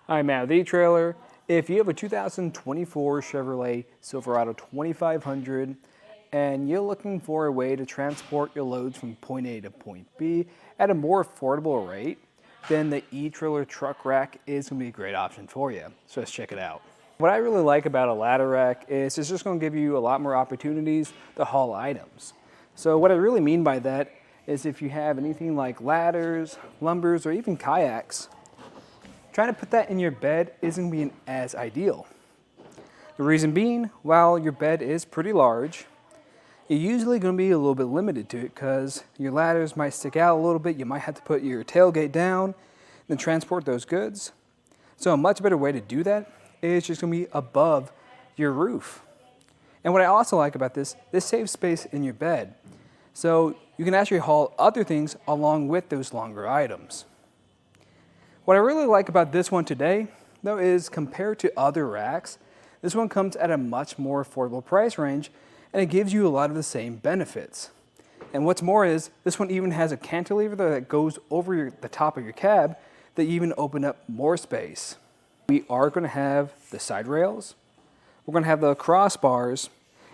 Hi, Matt, the trailer. If you have a 2024 Chevrolet Silverado 2500 and you're looking for a way to transport your loads from point A to point B at a more affordable rate, then the eTrailer truck rack is going to be a great option for you. So let's check it out. What I really like about a ladder rack is it's just going to give you a lot more opportunities to haul items. So what I really mean by that is if you have anything like ladders, lumbers, or even kayaks, trying to put that in your bed isn't being as ideal. The reason being, while your bed is pretty large, you're usually going to be a little bit limited to it because your ladders might stick out a little bit. You might have to put your tailgate down, then transport those goods. So a much better way to do that is just going to be above your roof. And what I also like about this saves space in your bed. So you can actually haul other things along with those longer items. What I really like about this one today, though, is compared to other racks, this one comes at a much more affordable price range and it gives you a lot of the same benefits. And what's more is, this one even has a cantilever that goes over the top of your cab that even open up more space. We are going to have the side rails, we're going to have the crossbars,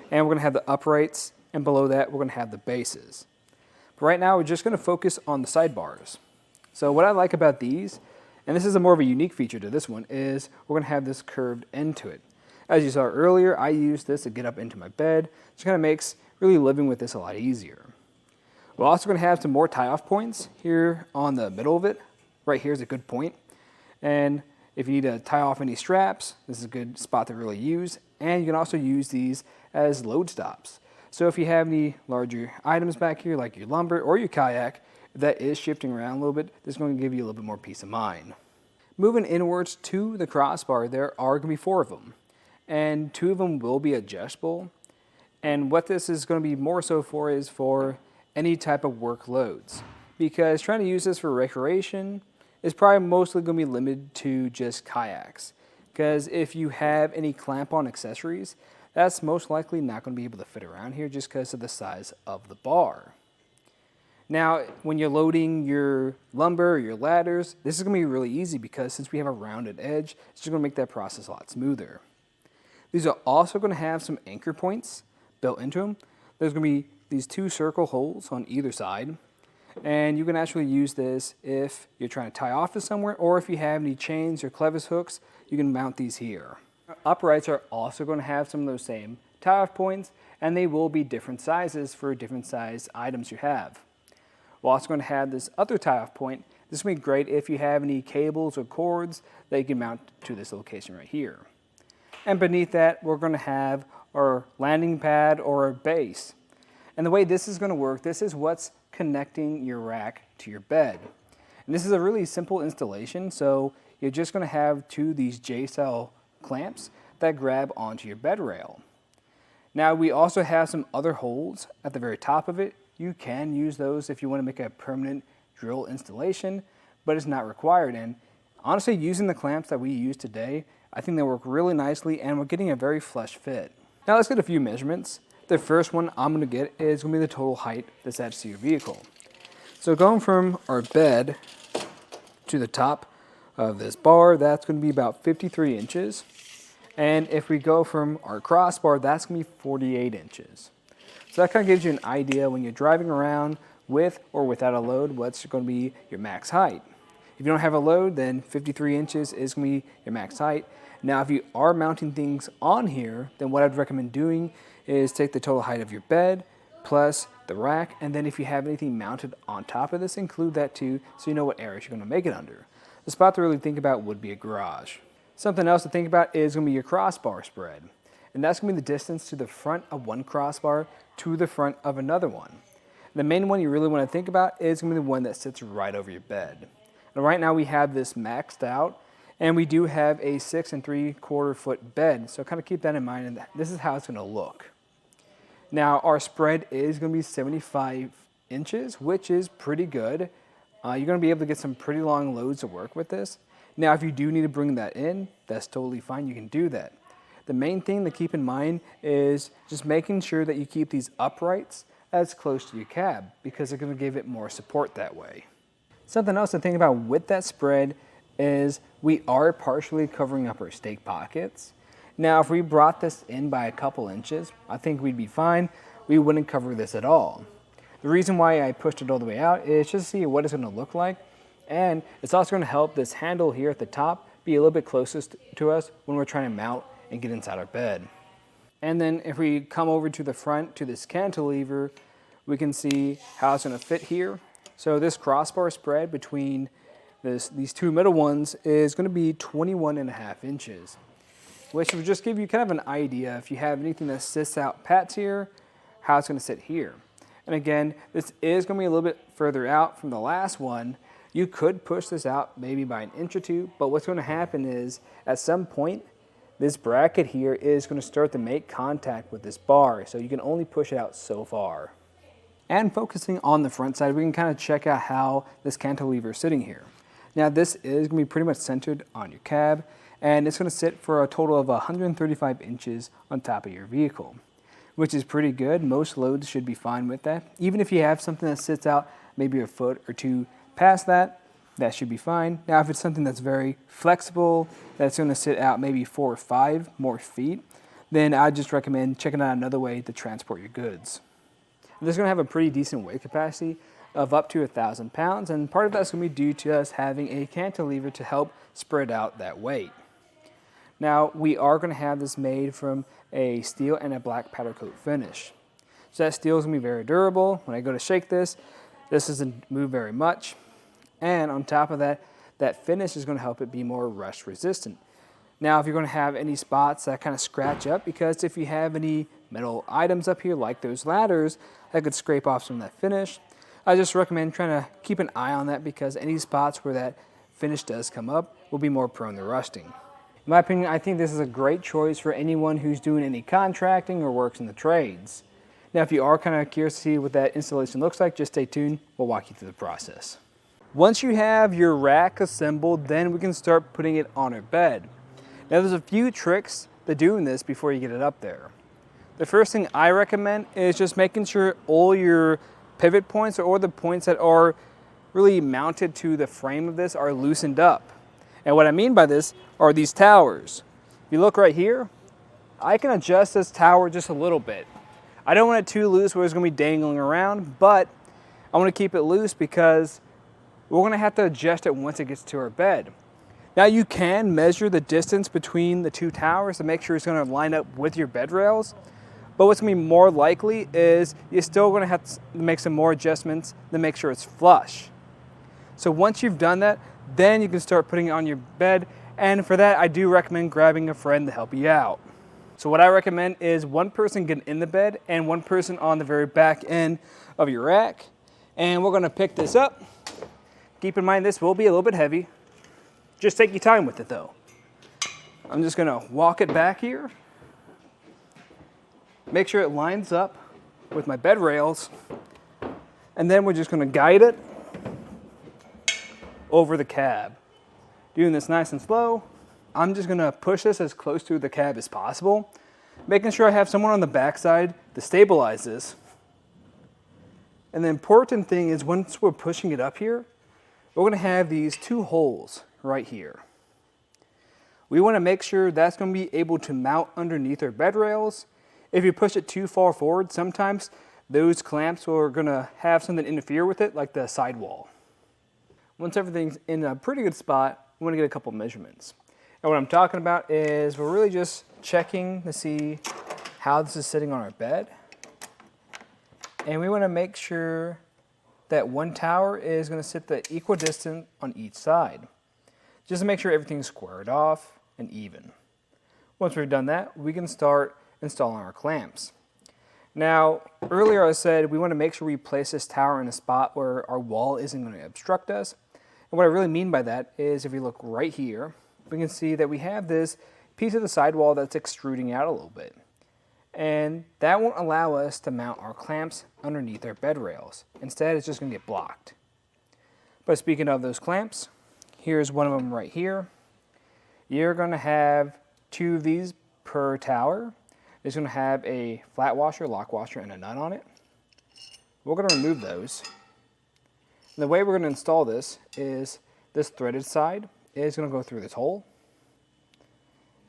and we're going to have the uprights, and below that we're going to have the bases. But right now we're just going to focus on the sidebars. So what I like about these, and this is a more of a unique feature to this one, is we're going to have this curved end to it. As you saw earlier, I used this to get up into my bed, which kind of makes really living with this a lot easier. We're also going to have some more tie-off points here on the middle of it. Right here is a good point. And if you need to tie off any straps, this is a good spot to really use. And you can also use these as load stops. So if you have any larger items back here, like your lumber or your kayak, if that is shifting around a little bit, this is going to give you a little bit more peace of mind. Moving inwards to the crossbar, there are going to be 4 of them. And 2 of them will be adjustable. And what this is going to be more so for is for any type of workloads. Because trying to use this for recreation is probably mostly going to be limited to just kayaks. Because if you have any clamp-on accessories, that's most likely not going to be able to fit around here just because of the size of the bar. Now, when you're loading your lumber or your ladders, this is going to be really easy because since we have a rounded edge, it's just going to make that process a lot smoother. These are also going to have some anchor points built into them. There's going to be these 2 circle holes on either side. And you can actually use this if you're trying to tie off to somewhere, or if you have any chains or clevis hooks, you can mount these here. Uprights are also going to have some of those same tie-off points, and they will be different sizes for different size items you have. We're also going to have this other tie-off point. This will be great if you have any cables or cords that you can mount to this location right here. And beneath that, we're going to have our landing pad or our base. And the way this is going to work, this is what's connecting your rack to your bed. And this is a really simple installation, so you're just going to have 2 of these J-style clamps that grab onto your bed rail. Now we also have some other holes at the very top of it. You can use those if you want to make a permanent drill installation, but it's not required. And honestly, using the clamps that we use today, I think they work really nicely and we're getting a very flush fit. Now let's get a few measurements. The first one I'm going to get is going to be the total height that's attached to your vehicle. So going from our bed to the top of this bar, that's going to be about 53 inches. And if we go from our crossbar, that's going to be 48 inches. So that kind of gives you an idea when you're driving around with or without a load, what's going to be your max height. If you don't have a load, then 53 inches is going to be your max height. Now, if you are mounting things on here, then what I'd recommend doing is take the total height of your bed plus the rack, and then if you have anything mounted on top of this, include that too, so you know what areas you're going to make it under. The spot to really think about would be a garage. Something else to think about is going to be your crossbar spread. And that's going to be the distance to the front of one crossbar to the front of another one. The main one you really want to think about is going to be the one that sits right over your bed. Now, right now we have this maxed out, and we do have a 6 3/4 foot bed, so kind of keep that in mind, and this is how it's going to look. Now, our spread is going to be 75 inches, which is pretty good. You're going to be able to get some pretty long loads to work with this. Now, if you do need to bring that in, that's totally fine. You can do that. The main thing to keep in mind is just making sure that you keep these uprights as close to your cab because they're going to give it more support that way. Something else to think about with that spread is we are partially covering up our stake pockets. Now, if we brought this in by a couple inches, I think we'd be fine. We wouldn't cover this at all. The reason why I pushed it all the way out is just to see what it's going to look like. And it's also going to help this handle here at the top be a little bit closest to us when we're trying to mount and get inside our bed. And then if we come over to the front to this cantilever, we can see how it's going to fit here. So this crossbar spread between these two middle ones is going to be 21.5 inches, which will just give you kind of an idea if you have anything that sits out past here, how it's going to sit here. And again, this is going to be a little bit further out from the last one. You could push this out maybe by an inch or two, but what's going to happen is at some point, this bracket here is going to start to make contact with this bar, so you can only push it out so far. And focusing on the front side, we can kind of check out how this cantilever is sitting here. Now this is going to be pretty much centered on your cab, and it's going to sit for a total of 135 inches on top of your vehicle, which is pretty good. Most loads should be fine with that. Even if you have something that sits out maybe a foot or two past that, that should be fine. Now if it's something that's very flexible, that's going to sit out maybe 4 or 5 more feet, then I'd just recommend checking out another way to transport your goods. And this is going to have a pretty decent weight capacity of up to 1,000 pounds, and part of that's going to be due to us having a cantilever to help spread out that weight. Now we are going to have this made from a steel and a black powder coat finish. So that steel is going to be very durable. When I go to shake this doesn't move very much. And on top of that, that finish is going to help it be more rust resistant. Now, if you're going to have any spots that kind of scratch up, because if you have any metal items up here, like those ladders, that could scrape off some of that finish, I just recommend trying to keep an eye on that, because any spots where that finish does come up will be more prone to rusting. In my opinion, I think this is a great choice for anyone who's doing any contracting or works in the trades. Now, if you are kind of curious to see what that installation looks like, just stay tuned. We'll walk you through the process. Once you have your rack assembled, then we can start putting it on our bed. Now there's a few tricks to doing this before you get it up there. The first thing I recommend is just making sure all your pivot points, or the points that are really mounted to the frame of this, are loosened up. And what I mean by this are these towers. If you look right here, I can adjust this tower just a little bit. I don't want it too loose where it's going to be dangling around, but I want to keep it loose because we're going to have to adjust it once it gets to our bed. Now you can measure the distance between the two towers to make sure it's going to line up with your bed rails, but what's going to be more likely is you're still going to have to make some more adjustments to make sure it's flush. So once you've done that, then you can start putting it on your bed, and for that I do recommend grabbing a friend to help you out. So what I recommend is one person get in the bed and one person on the very back end of your rack, and we're going to pick this up. Keep in mind this will be a little bit heavy. Just take your time with it though. I'm just going to walk it back here. Make sure it lines up with my bed rails. And then we're just going to guide it over the cab. Doing this nice and slow. I'm just going to push this as close to the cab as possible. Making sure I have someone on the backside to stabilize this. And the important thing is once we're pushing it up here, we're going to have these 2 holes right here. We want to make sure that's going to be able to mount underneath our bed rails. If you push it too far forward, sometimes those clamps are going to have something interfere with it, like the sidewall. Once everything's in a pretty good spot, we want to get a couple measurements. And what I'm talking about is we're really just checking to see how this is sitting on our bed. And we want to make sure that one tower is going to sit the equal distance on each side, just to make sure everything's squared off and even. Once we've done that, we can start installing our clamps. Now, earlier I said we want to make sure we place this tower in a spot where our wall isn't going to obstruct us. And what I really mean by that is if you look right here, we can see that we have this piece of the sidewall that's extruding out a little bit. And that won't allow us to mount our clamps underneath our bed rails. Instead, it's just going to get blocked. But speaking of those clamps, here's one of them right here. You're going to have 2 of these per tower. It's going to have a flat washer, lock washer, and a nut on it. We're going to remove those. And the way we're going to install this is this threaded side is going to go through this hole,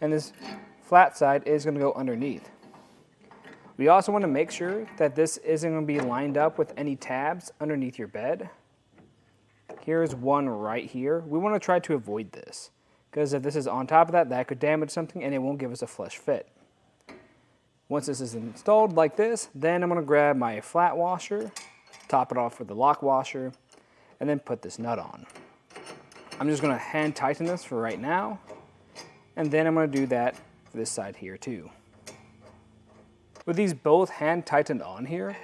and this flat side is going to go underneath. We also want to make sure that this isn't going to be lined up with any tabs underneath your bed. Here's one right here. We want to try to avoid this, because if this is on top of that, that could damage something and it won't give us a flush fit. Once this is installed like this, then I'm going to grab my flat washer, top it off with the lock washer, and then put this nut on. I'm just going to hand tighten this for right now, and then I'm going to do that for this side here too. With these both hand tightened on here,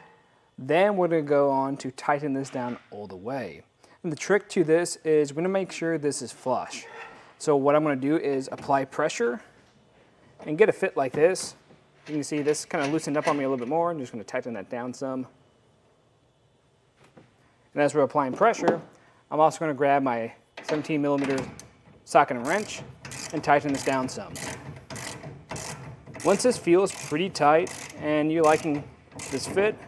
then we're going to go on to tighten this down all the way. And the trick to this is we're going to make sure this is flush. So what I'm going to do is apply pressure and get a fit like this. You can see this kind of loosened up on me a little bit more. I'm just going to tighten that down some. And as we're applying pressure, I'm also going to grab my 17mm socket and wrench and tighten this down some. Once this feels pretty tight and you're liking this fit,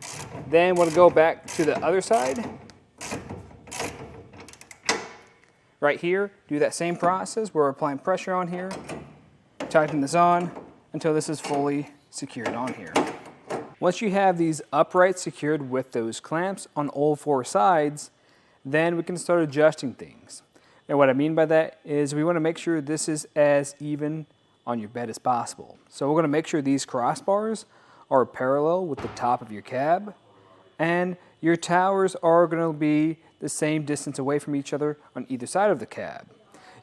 then we'll go back to the other side. Right here, do that same process. We're applying pressure on here, tighten this on until this is fully secured on here. Once you have these uprights secured with those clamps on all four sides, then we can start adjusting things. And what I mean by that is we want to make sure this is as even on your bed as possible. So we're going to make sure these crossbars are parallel with the top of your cab, and your towers are going to be the same distance away from each other on either side of the cab.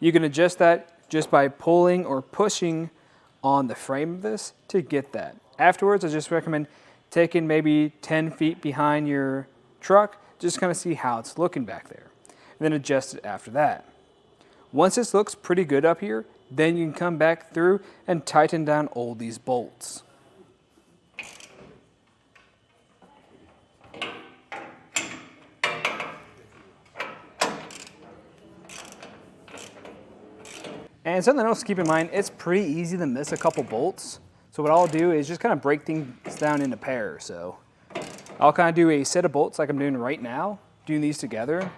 You can adjust that just by pulling or pushing on the frame of this to get that. Afterwards, I just recommend taking maybe 10 feet behind your truck, just kind of see how it's looking back there, and then adjust it after that. Once this looks pretty good up here, then you can come back through and tighten down all these bolts. And something else to keep in mind, it's pretty easy to miss a couple bolts. So what I'll do is just kind of break things down into pairs. So I'll kind of do a set of bolts like I'm doing right now, doing these together.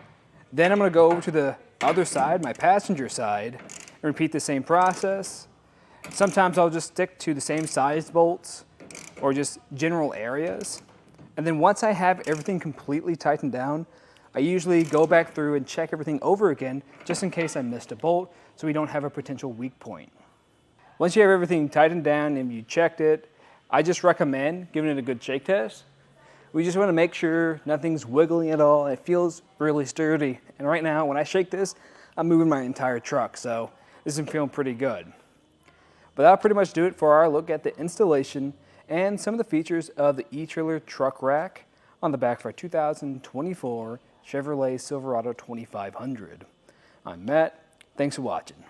Then I'm going to go over to the other side, my passenger side, and repeat the same process. Sometimes I'll just stick to the same size bolts or just general areas. And then once I have everything completely tightened down, I usually go back through and check everything over again just in case I missed a bolt, so we don't have a potential weak point. Once you have everything tightened down and you checked it, I just recommend giving it a good shake test. We just want to make sure nothing's wiggling at all. It feels really sturdy. And right now, when I shake this, I'm moving my entire truck, so this is feeling pretty good. But that'll pretty much do it for our look at the installation and some of the features of the etrailer truck rack on the back of our 2024 Chevrolet Silverado 2500. I'm Matt. Thanks for watching.